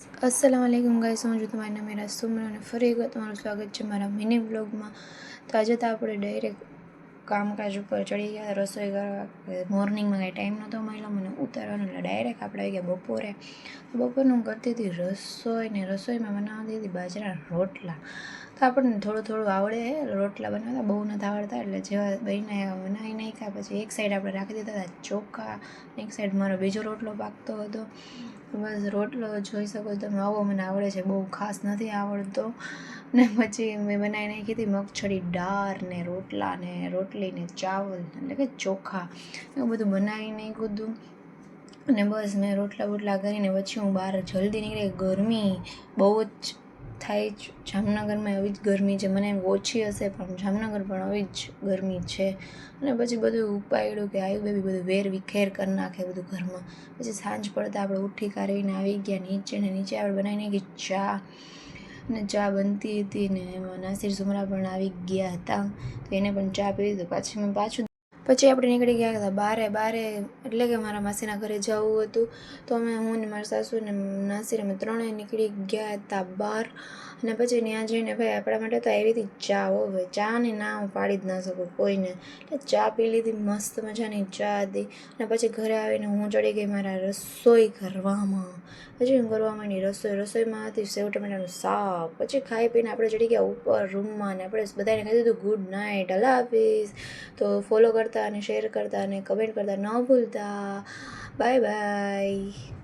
अस्सलामुअलैकुम गाइस, હું છું તમારી નમીરા સુમન અને ફરી એકવાર તમારું સ્વાગત છે મારા મિની બ્લોગમાં। તો આજે તો આપણે ડાયરેક્ટ કામકાજ ઉપર ચડી ગયા રસોઈ કરવા। મોર્નિંગમાં કાંઈ ટાઈમ નહોતો મળ્યો મને ઉતારવાનો, એટલે ડાયરેક્ટ આપણે આવી ગયા બપોરે। બપોરનું હું કરતી હતી રસોઈ, ને રસોઈમાં બનાવતી હતી બાજરાના રોટલા। તો આપણને થોડું થોડું આવડે રોટલા બનાવતા, બહુ નથી આવડતા, એટલે જેવા બન્યા એવા બનાવી નાખ્યા। પછી એક સાઈડ આપણે રાખી દીધા હતા ચોખા, એક સાઈડ મારો બીજો રોટલો પાકતો હતો। બસ રોટલો જોઈ શકો તમે, આવો મને આવડે છે, બહુ ખાસ નથી આવડતો। ને પછી મેં બનાવી નાખી હતી મગફળી દાળ ને રોટલા ને રોટલી ને ચાવલ, એટલે કે ચોખા, એવું બધું બનાવી નાખ્યું હતું। અને બસ મેં રોટલા બોટલા કરીને પછી હું બહાર જલ્દી નીકળી। ગરમી બહુ જ થાય જ, જામનગરમાં એવી જ ગરમી છે, મને એમ ઓછી હશે પણ જામનગર પણ આવી જ ગરમી છે। અને પછી બધું ઉપાડ્યું કે આવ્યું બેબી બધું વેર વિખેર કરી નાખે બધું ઘરમાં। પછી સાંજ પડતા આપણે ઉઠી કાઢીને આવી ગયા નીચે, ને નીચે આપણે બનાવી નાખી ચા, ને ચા બનતી હતી ને એમાં નાસિર સુમરા પણ આવી ગયા હતા, તો એને પણ ચા પી દીધું। પછી આપણે નીકળી ગયા હતા બારે, એટલે કે મારા માસીના ઘરે જવું હતું। તો હું ને મારા સાસુ ને નાસિર અમે ત્રણેય નીકળી ગયા હતા બહાર। અને પછી ત્યાં જઈને ભાઈ આપણા માટે તો આવી હતી ચા, હવે ચાને ના હું પાડી જ ના શકું કોઈને, એટલે ચા પી લીધી, મસ્ત મજાની ચા હતી। અને પછી ઘરે આવીને હું ચડી ગઈ મારા રસોઈ કરવામાં। પછી હું કરવા માંડી રસોઈમાં હતી સેવ ટમેટાનું શાક। પછી ખાઈ પીને આપણે ચડી ગયા ઉપર રૂમમાં, ને આપણે બધાને કહી દીધું ગુડ નાઇટ, અલ્લાહ હાફિઝ। તો ફોલો કરતા અને શેર કરતા અને કમેન્ટ કરતા ન ભૂલતા। Bye bye.